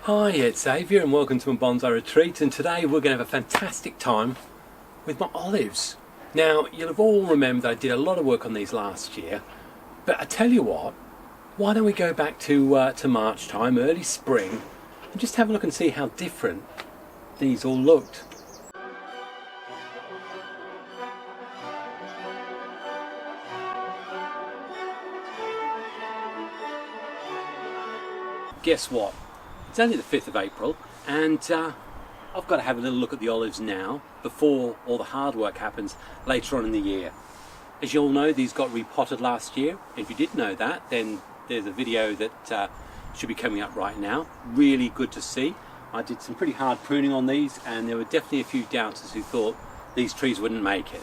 Hi, it's Xavier and welcome to my bonsai retreat, and today we're going to have a fantastic time with my olives. Now, you'll have all remembered that I did a lot of work on these last year, but I tell you what, why don't we go back to March time, early spring, and just have a look and see how different these all looked. Guess what? It's only the 5th of April and I've got to have a little look at the olives now before all the hard work happens later on in the year. As you all know, these got repotted last year. If you did know that, then there's a video that should be coming up right now. Really good to see. I did some pretty hard pruning on these and there were definitely a few doubters who thought these trees wouldn't make it.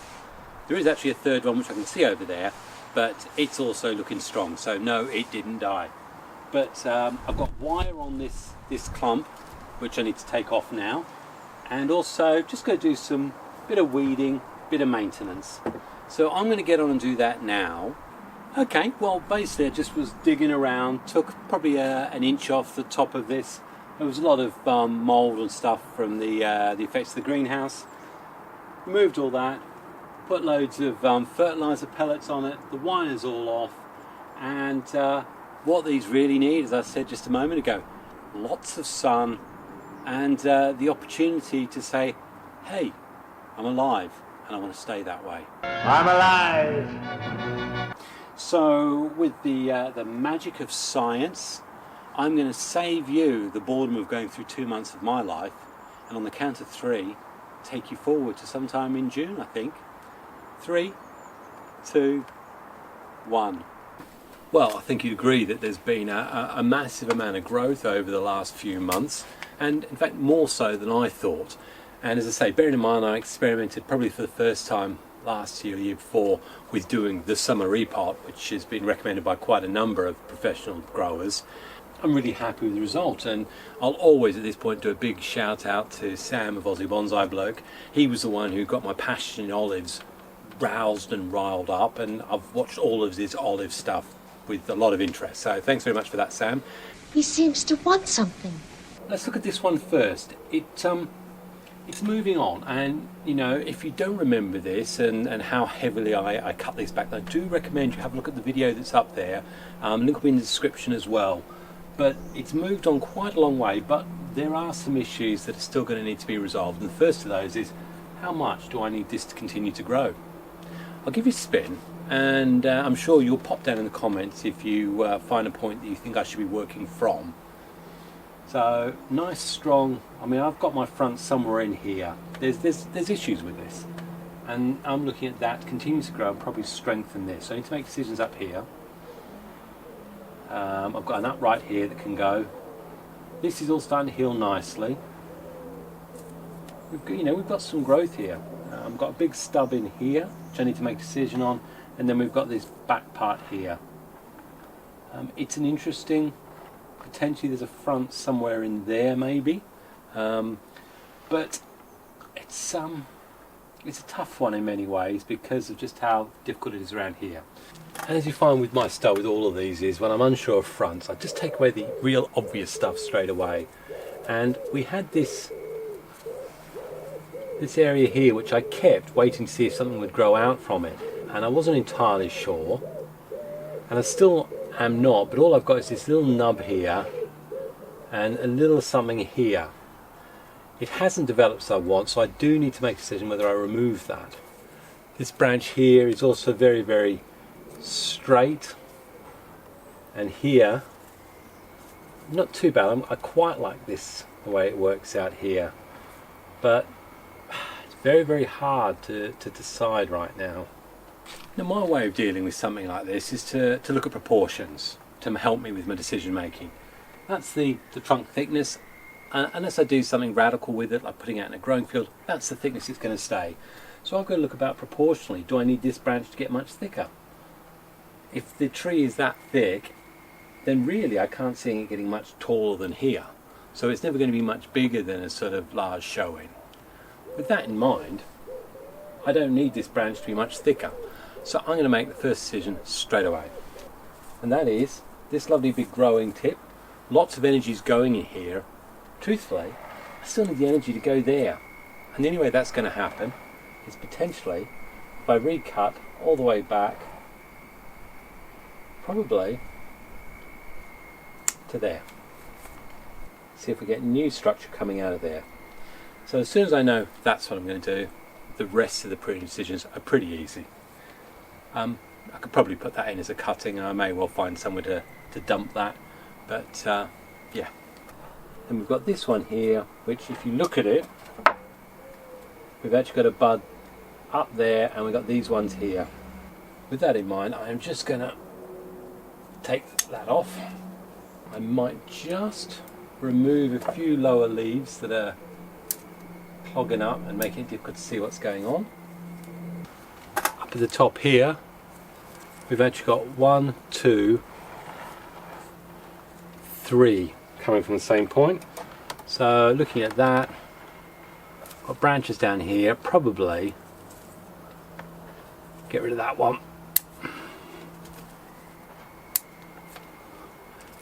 There is actually a third one which I can see over there, but it's also looking strong, so no, it didn't die. But I've got wire on this clump, which I need to take off now, and also just going to do some bit of weeding, bit of maintenance. So I'm going to get on and do that now. Okay, well basically I just was digging around, took probably an inch off the top of this. There was a lot of mould and stuff from the effects of the greenhouse. Removed all that, put loads of fertiliser pellets on it, the wire's all off, and what these really need, as I said just a moment ago, lots of sun and the opportunity to say, hey, I'm alive and I want to stay that way. I'm alive! So with the magic of science, I'm going to save you the boredom of going through 2 months of my life, and on the count of 3, take you forward to sometime in June, I think. 3, 2, 1. Well, I think you'd agree that there's been a massive amount of growth over the last few months, and in fact more so than I thought. And as I say, bearing in mind I experimented probably for the first time last year, the year before, with doing the summer repot, which has been recommended by quite a number of professional growers. I'm really happy with the result, and I'll always at this point do a big shout out to Sam of Olive Bonsai bloke. He was the one who got my passion in olives roused and riled up, and I've watched all of his olive stuff with a lot of interest. So thanks very much for that, Sam. He seems to want something. Let's look at this one first. It's moving on, and you know, if you don't remember this and how heavily I cut these back, I do recommend you have a look at the video that's up there. Link will be in the description as well. But it's moved on quite a long way, but there are some issues that are still going to need to be resolved, and the first of those is, how much do I need this to continue to grow? I'll give you a spin, and I'm sure you'll pop down in the comments if you find a point that you think I should be working from. So nice strong, I mean I've got my front somewhere in here. There's issues with this, and I'm looking at that, continue to grow and probably strengthen this. So I need to make decisions up here. I've got an upright here that can go. This is all starting to heal nicely. We've got some growth here. I've got a big stub in here which I need to make a decision on, and then we've got this back part here. It's an interesting, potentially there's a front somewhere in there maybe, but it's a tough one in many ways because of just how difficult it is around here. And as you find with my style with all of these is, when I'm unsure of fronts, I just take away the real obvious stuff straight away. And we had this area here which I kept waiting to see if something would grow out from it, and I wasn't entirely sure, and I still am not, but all I've got is this little nub here and a little something here. It hasn't developed as I want, so I do need to make a decision whether I remove that. This branch here is also very, very straight, and here not too bad. I quite like this, the way it works out here, but it's very, very hard to decide right now. Now my way of dealing with something like this is to look at proportions to help me with my decision making. That's the trunk thickness. Unless I do something radical with it, like putting it out in a growing field, that's the thickness it's going to stay. So I've got to look about proportionally. Do I need this branch to get much thicker? If the tree is that thick, then really I can't see it getting much taller than here. So it's never going to be much bigger than a sort of large showing. With that in mind, I don't need this branch to be much thicker. So I'm going to make the first decision straight away. And that is this lovely big growing tip. Lots of energy is going in here, truthfully, I still need the energy to go there. And the only way that's going to happen is potentially if I recut all the way back, probably to there. See if we get new structure coming out of there. So as soon as I know that's what I'm going to do, the rest of the pruning decisions are pretty easy. I could probably put that in as a cutting, and I may well find somewhere to dump that, but yeah. Then we've got this one here, which if you look at it, we've actually got a bud up there, and we've got these ones here. With that in mind, I'm just going to take that off. I might just remove a few lower leaves that are clogging up and making it difficult to see what's going on. Up at the top here, we've actually got 1, 2, 3 coming from the same point. So looking at that, got branches down here, probably get rid of that one.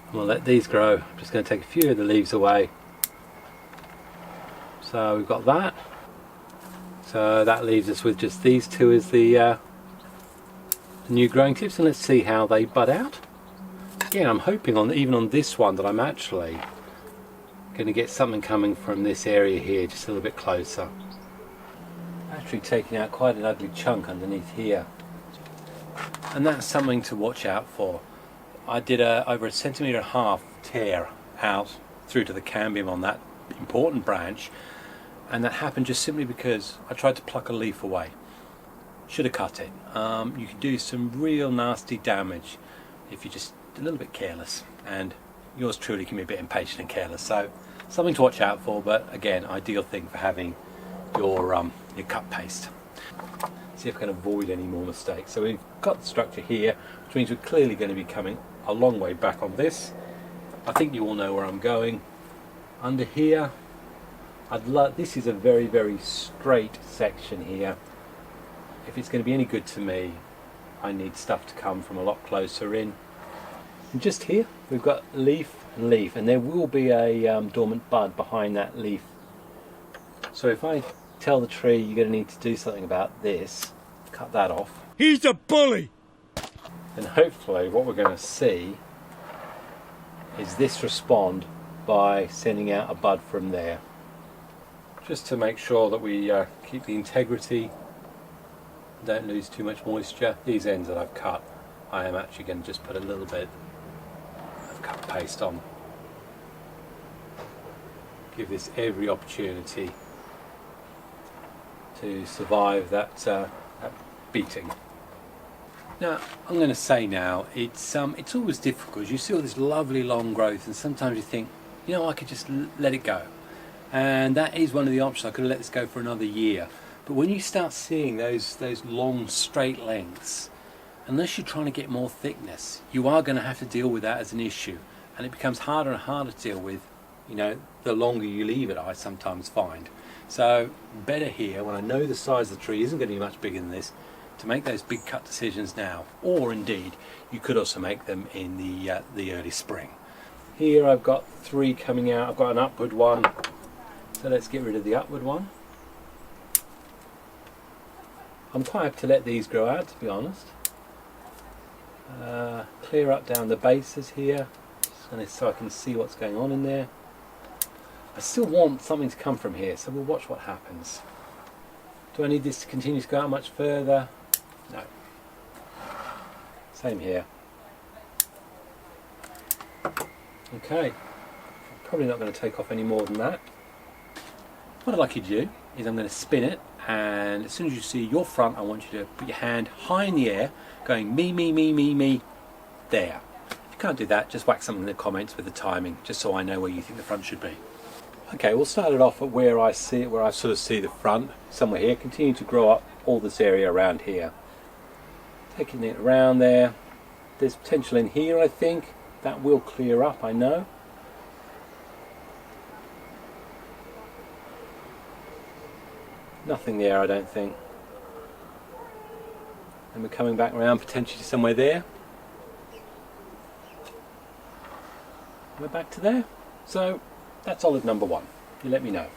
And we'll let these grow. I'm just going to take a few of the leaves away. So we've got that. So that leaves us with just these two as the new growing tips, and let's see how they bud out. Again, I'm hoping even on this one that I'm actually going to get something coming from this area here, just a little bit closer. Actually taking out quite an ugly chunk underneath here, and that's something to watch out for. I did over 1.5 centimetre tear out through to the cambium on that important branch, and that happened just simply because I tried to pluck a leaf away. Should have cut it. You can do some real nasty damage if you're just a little bit careless, and yours truly can be a bit impatient and careless, so something to watch out for, but again, ideal thing for having your cut paste. See if I can avoid any more mistakes. So we've got the structure here, which means we're clearly going to be coming a long way back on this. I think you all know where I'm going. Under here, this is a very, very straight section here. If it's going to be any good to me, I need stuff to come from a lot closer in. And just here, we've got leaf and leaf, and there will be a dormant bud behind that leaf. So if I tell the tree you're going to need to do something about this, cut that off. He's a bully! And hopefully what we're going to see is this respond by sending out a bud from there. Just to make sure that we keep the integrity, don't lose too much moisture. These ends that I've cut, I am actually going to just put a little bit of cut paste on. Give this every opportunity to survive that beating. Now, I'm going to say now, it's always difficult because you see all this lovely long growth, and sometimes you think, you know, I could just let it go. And that is one of the options. I could have let this go for another year. But when you start seeing those long straight lengths, unless you're trying to get more thickness, you are going to have to deal with that as an issue. And it becomes harder and harder to deal with, you know, the longer you leave it, I sometimes find. So better here, when I know the size of the tree isn't going to be much bigger than this, to make those big cut decisions now. Or indeed, you could also make them in the early spring. Here I've got 3 coming out. I've got an upward one. So let's get rid of the upward one. I'm quite happy to let these grow out, to be honest. Clear up down the bases here, so I can see what's going on in there. I still want something to come from here, so we'll watch what happens. Do I need this to continue to go out much further? No. Same here. Okay, probably not going to take off any more than that. What I'd like you to do is I'm going to spin it, and as soon as you see your front, I want you to put your hand high in the air, going me, me, me, me, me, there. If you can't do that, just whack something in the comments with the timing, just so I know where you think the front should be. Okay, we'll start it off at where I see it, where I sort of see the front, somewhere here. Continue to grow up all this area around here. Taking it around there. There's potential in here, I think. That will clear up, I know. Nothing there, I don't think. And we're coming back around potentially somewhere there. We're back to there. So that's olive number one. You let me know.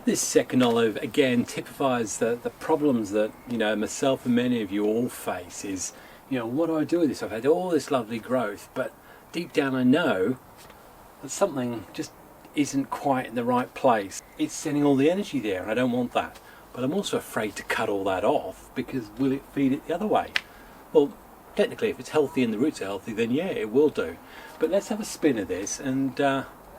This second olive again typifies the problems that, you know, myself and many of you all face is, you know, what do I do with this? I've had all this lovely growth, but deep down I know that something just isn't quite in the right place. It's sending all the energy there and I don't want that. But I'm also afraid to cut all that off because will it feed it the other way? Well, technically if it's healthy and the roots are healthy, then yeah, it will do. But let's have a spin of this and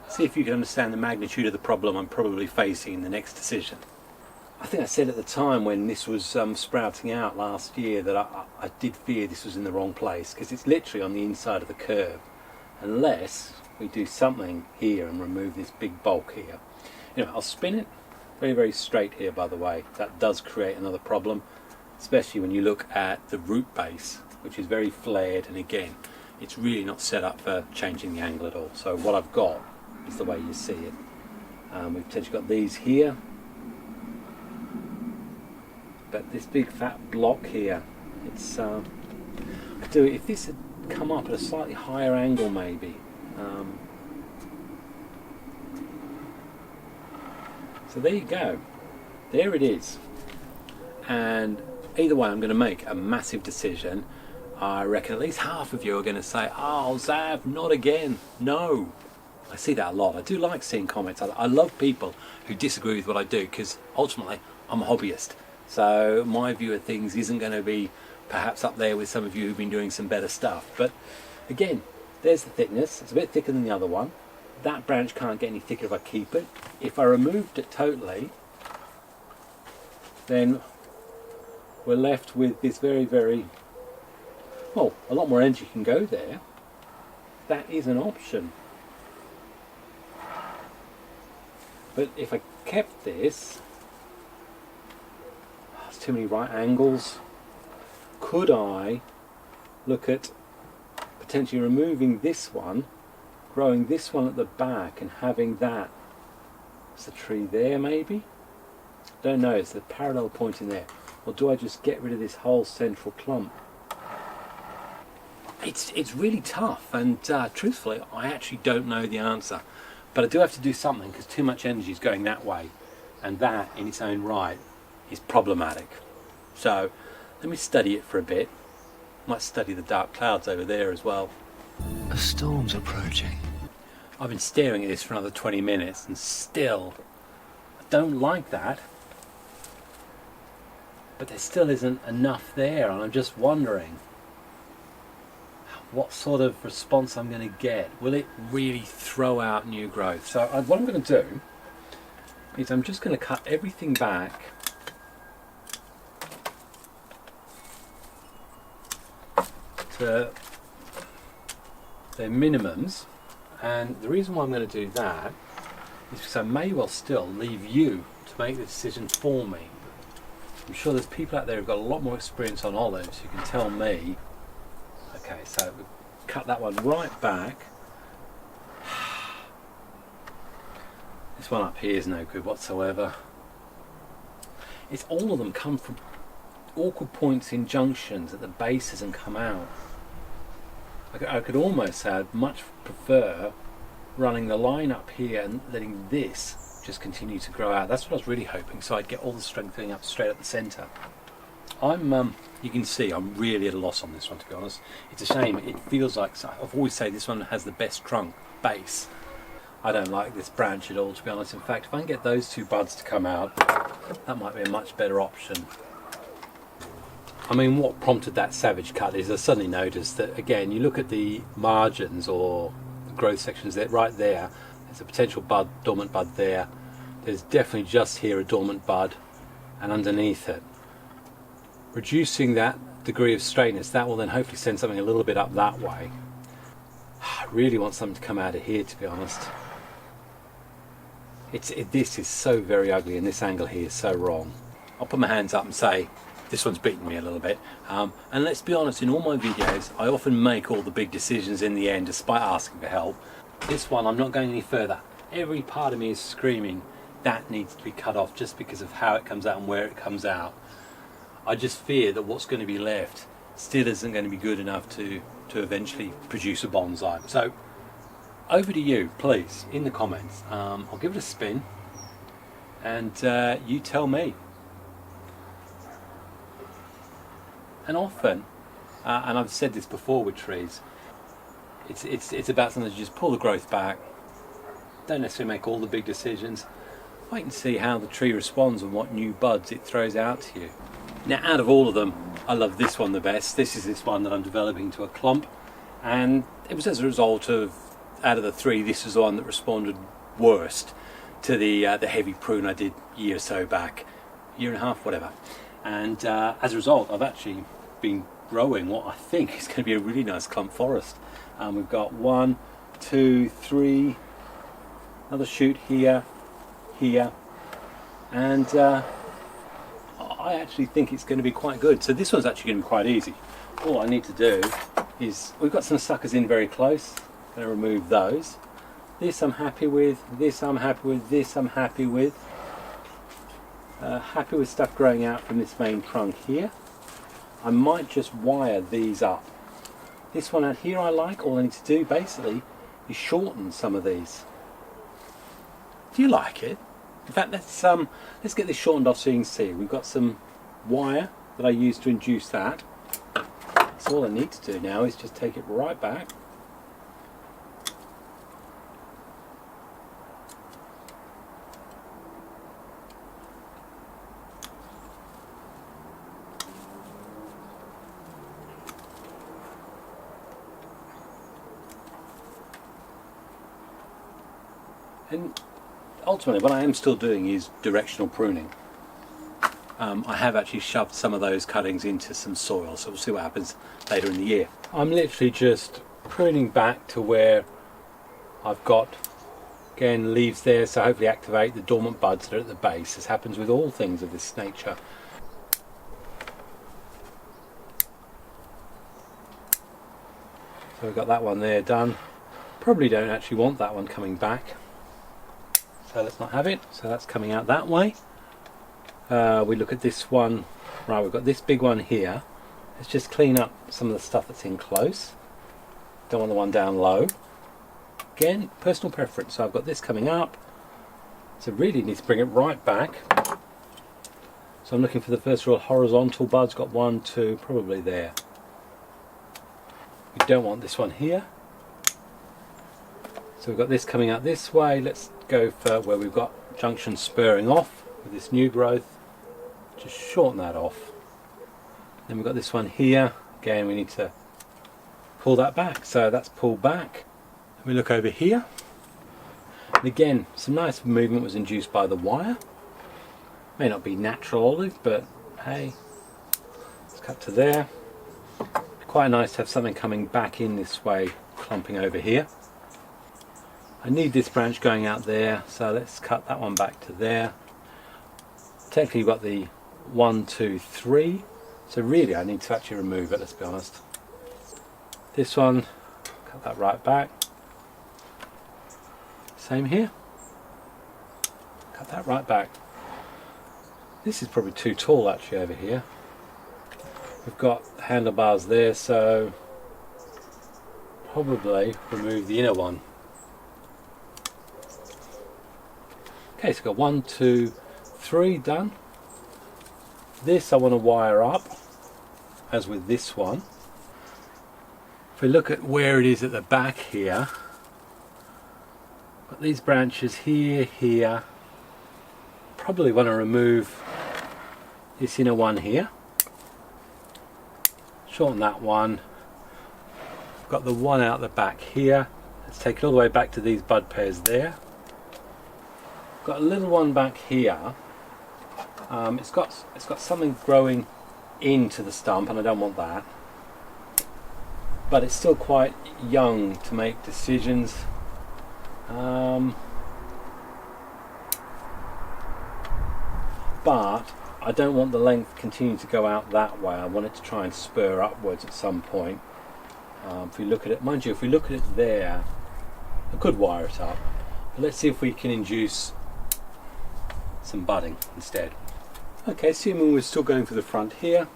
see if you can understand the magnitude of the problem I'm probably facing in the next decision. I think I said at the time when this was sprouting out last year that I did fear this was in the wrong place because it's literally on the inside of the curve. Unless we do something here and remove this big bulk here. You know, I'll spin it very, very straight here, by the way. That does create another problem, especially when you look at the root base, which is very flared, and again, it's really not set up for changing the angle at all. So what I've got is the way you see it. We've potentially got these here, but this big fat block here, it's I could do it if this had come up at a slightly higher angle maybe. So there you go, there it is, and either way I'm going to make a massive decision. I reckon at least half of you are going to say, oh Zav, not again. No, I see that a lot. I do like seeing comments. I love people who disagree with what I do because ultimately I'm a hobbyist, so my view of things isn't going to be perhaps up there with some of you who've been doing some better stuff. But again, there's the thickness. It's a bit thicker than the other one. That branch can't get any thicker if I keep it. If I removed it totally, then we're left with this very, very, well, a lot more energy can go there. That is an option. But if I kept this, there's too many right angles. Could I look at potentially removing this one, growing this one at the back and having that as the tree there maybe? Don't know, it's the parallel point in there. Or do I just get rid of this whole central clump? It's really tough, and truthfully I actually don't know the answer. But I do have to do something because too much energy is going that way, and that in its own right is problematic. So let me study it for a bit. Might study the dark clouds over there as well. A storm's approaching. I've been staring at this for another 20 minutes and still I don't like that. But there still isn't enough there, and I'm just wondering what sort of response I'm going to get. Will it really throw out new growth? So what I'm going to do is I'm just going to cut everything back to their minimums, and the reason why I'm going to do that is because I may well still leave you to make the decision for me. I'm sure there's people out there who've got a lot more experience on olives who can tell me. Okay, so we've cut that one right back. This one up here is no good whatsoever. It's all of them come from awkward points in junctions at the bases and come out. I could almost say I'd much prefer running the line up here and letting this just continue to grow out. That's what I was really hoping, so I'd get all the strength going up straight at the centre. You can see I'm really at a loss on this one, to be honest. It's a shame. It feels like, I've always said this one has the best trunk base. I don't like this branch at all, to be honest. In fact, if I can get those two buds to come out, that might be a much better option. I mean, what prompted that savage cut is I suddenly noticed that, again, you look at the margins or the growth sections there, right there, there's a potential bud, dormant bud there. There's definitely just here a dormant bud, and underneath it. Reducing that degree of straightness, that will then hopefully send something a little bit up that way. I really want something to come out of here, to be honest. This is so very ugly, and this angle here is so wrong. I'll put my hands up and say, this one's beaten me a little bit. And let's be honest, in all my videos, I often make all the big decisions in the end, despite asking for help. This one, I'm not going any further. Every part of me is screaming, that needs to be cut off just because of how it comes out and where it comes out. I just fear that what's going to be left still isn't going to be good enough to eventually produce a bonsai. So over to you, please, in the comments. I'll give it a spin, and you tell me. And often, and I've said this before with trees, it's about something to just pull the growth back. Don't necessarily make all the big decisions. Wait and see how the tree responds and what new buds it throws out to you. Now, out of all of them, I love this one the best. This is this one that I'm developing to a clump, and it was as a result of, out of the three, this is the one that responded worst to the heavy prune I did a year or so back, year and a half, whatever. And as a result, I've actually been growing what I think is going to be a really nice clump forest. We've got 1, 2, 3, another shoot here, and I actually think it's going to be quite good. So this one's actually going to be quite easy. All I need to do is, we've got some suckers in very close. I'm going to remove those. This I'm happy with, this I'm happy with, this I'm happy with. Happy with stuff growing out from this main trunk here. I might just wire these up. This one out here I like. All I need to do basically is shorten some of these. Do you like it? In fact, let's get this shortened off so you can see. We've got some wire that I used to induce that. So all I need to do now is just take it right back. And ultimately what I am still doing is directional pruning. I have actually shoved some of those cuttings into some soil, so we'll see what happens later in the year. I'm literally just pruning back to where I've got, again, leaves there, so hopefully activate the dormant buds that are at the base. This happens with all things of this nature. So we've got that one there done. Probably don't actually want that one coming back, so let's not have it. So that's coming out that way. We look at this one. Right, we've got this big one here. Let's just clean up some of the stuff that's in close. Don't want the one down low. Again, personal preference. So I've got this coming up, so really need to bring it right back. So I'm looking for the first real horizontal buds. Got 1, 2, probably there. We don't want this one here. So we've got this coming out this way. Let's go for where we've got junction spurring off with this new growth. Just shorten that off. Then we've got this one here. Again, we need to pull that back. So that's pulled back. We look over here. And again, some nice movement was induced by the wire. May not be natural olive, but hey, let's cut to there. Quite nice to have something coming back in this way, clumping over here. I need this branch going out there, so let's cut that one back to there. Technically you've got the 1, 2, 3, so really I need to actually remove it, let's be honest. This one, cut that right back. Same here. Cut that right back. This is probably too tall actually over here. We've got handlebars there, so probably remove the inner one. Okay, so we've got 1, 2, 3 done. This I want to wire up, as with this one. If we look at where it is at the back here, got these branches here. Probably want to remove this inner one here. Shorten that one. Got the one out the back here. Let's take it all the way back to these bud pairs there. Got a little one back here. It's got something growing into the stump, and I don't want that. But it's still quite young to make decisions. But I don't want the length continuing to go out that way. I want it to try and spur upwards at some point. If we look at it, mind you, if we look at it there, I could wire it up. But let's see if we can induce some budding instead. Okay, assuming we're still going for the front here,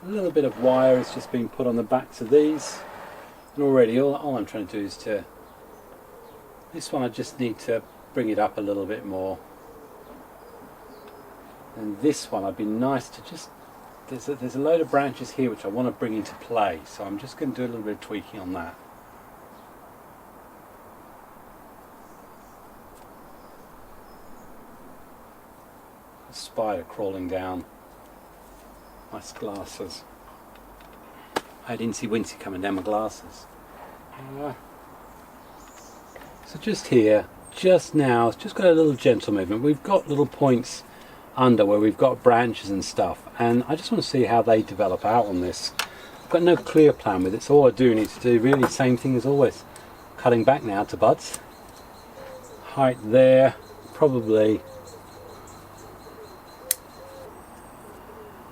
a little bit of wire has just been put on the backs of these, and already all I'm trying to do is to This one I just need to bring it up a little bit more. And this one I'd be nice to just, there's a load of branches here which I want to bring into play, so I'm just going to do a little bit of tweaking on that. A spider crawling down my glasses. I didn't see Wincy coming down my glasses. So just here, just now, it's just got a little gentle movement. We've got little points under where we've got branches and stuff, and I just want to see how they develop out on this. I've got no clear plan with it, so all I do need to do really the same thing as always. Cutting back now to buds. Height there, probably.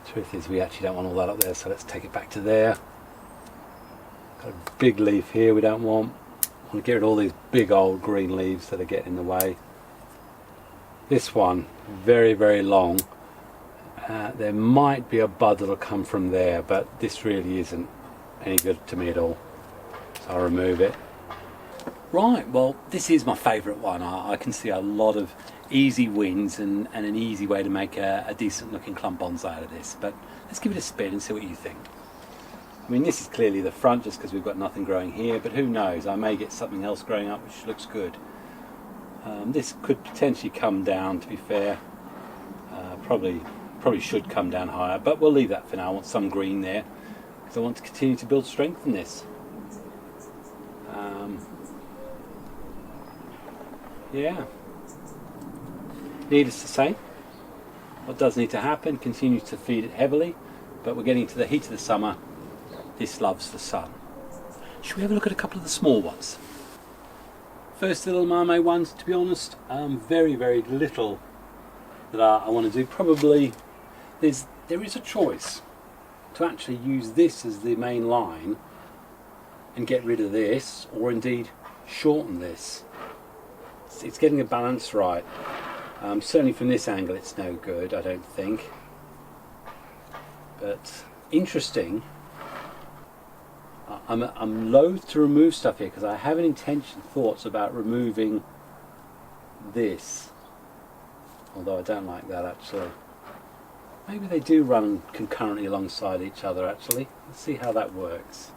Truth is we actually don't want all that up there, so let's take it back to there. Got a big leaf here we don't want. I want to get rid of all these big old green leaves that are getting in the way. This one, very, very long. There might be a bud that'll come from there, but this really isn't any good to me at all. So I'll remove it. Right, well, this is my favourite one. I can see a lot of easy wins and an easy way to make a decent looking clump bonsai out of this. But let's give it a spin and see what you think. I mean, this is clearly the front just because we've got nothing growing here, but who knows, I may get something else growing up which looks good. This could potentially come down, to be fair. Probably should come down higher, but we'll leave that for now. I want some green there because I want to continue to build strength in this. Yeah. Needless to say, what does need to happen, continue to feed it heavily, but we're getting to the heat of the summer. This loves the sun. Should we have a look at a couple of the small ones? First, the little Mame ones, to be honest, very, very little that I want to do. Probably there is a choice to actually use this as the main line and get rid of this, or indeed shorten this. It's getting a balance right. Certainly from this angle it's no good, I don't think. But interesting. I'm loath to remove stuff here because I have thoughts about removing this, although I don't like that actually. Maybe they do run concurrently alongside each other actually. Let's see how that works.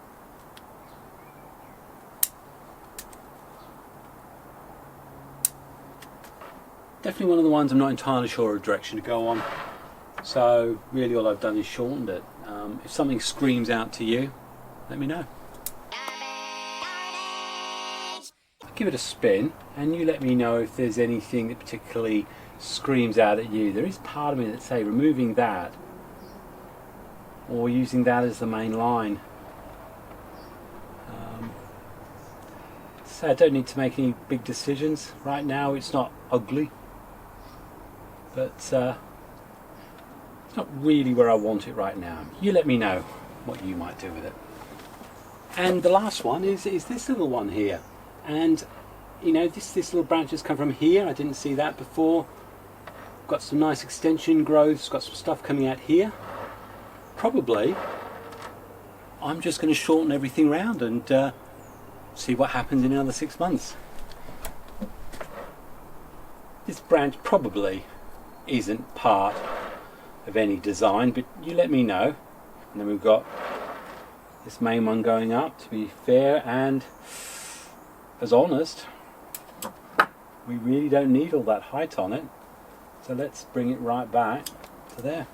Definitely one of the ones I'm not entirely sure of direction to go on, so really all I've done is shortened it. If something screams out to you, let me know. I'll give it a spin and you let me know if there's anything that particularly screams out at you. There is part of me that say removing that or using that as the main line. So I don't need to make any big decisions right now. It's not ugly, but it's not really where I want it right now. You let me know what you might do with it. And the last one is this little one here, and you know this little branch has come from here. I didn't see that before. Got some nice extension growths, got some stuff coming out here. Probably I'm just going to shorten everything round and see what happens in another 6 months. This branch probably isn't part of any design, but you let me know. And then we've got this main one going up, to be fair and as honest. We really don't need all that height on it, so let's bring it right back to there.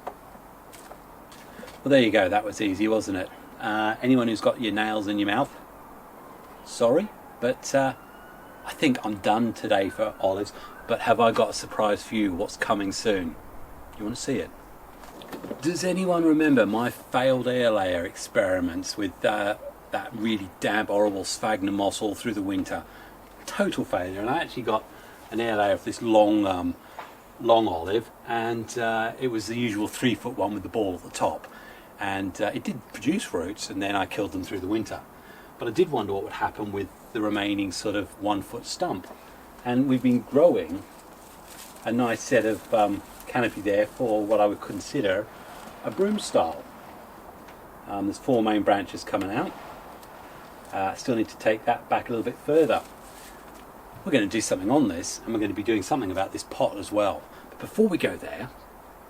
Well, there you go, that was easy, wasn't it? Anyone who's got your nails in your mouth, sorry, but I think I'm done today for olives. But have I got a surprise for you? What's coming soon? You want to see it? Does anyone remember my failed air layer experiments with that really damp, horrible sphagnum moss all through the winter? Total failure. And I actually got an air layer of this long olive, and it was the usual 3-foot one with the ball at the top. And it did produce roots, and then I killed them through the winter. But I did wonder what would happen with the remaining sort of 1-foot stump. And we've been growing a nice set of canopy there for what I would consider a broom style. There's 4 main branches coming out. I still need to take that back a little bit further. we're going to do something on this, and we're going to be doing something about this pot as well. But before we go there,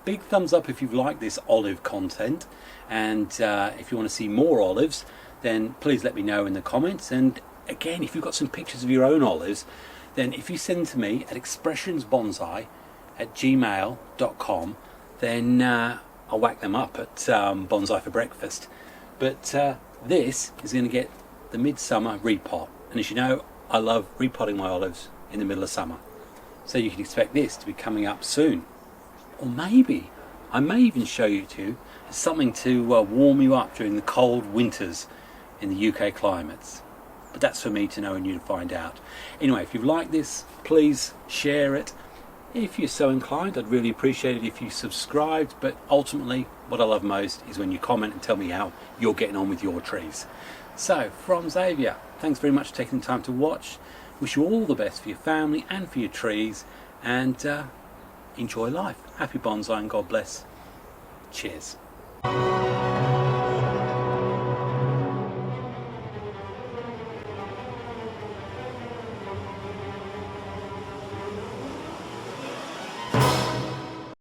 big thumbs up if you've liked this olive content, and if you want to see more olives, then please let me know in the comments. And again, if you've got some pictures of your own olives, then if you send them to me at expressionsbonsai@gmail.com, then I'll whack them up at Bonsai for breakfast. But this is going to get the midsummer repot, and as you know, I love repotting my olives in the middle of summer, so you can expect this to be coming up soon. Or maybe I may even show you as something to warm you up during the cold winters in the UK climates. But that's for me to know and you to find out. Anyway, if you've liked this, please share it. If you're so inclined, I'd really appreciate it if you subscribed. But ultimately, what I love most is when you comment and tell me how you're getting on with your trees. So, from Xavier, thanks very much for taking the time to watch. Wish you all the best for your family and for your trees. And enjoy life. Happy bonsai and God bless. Cheers.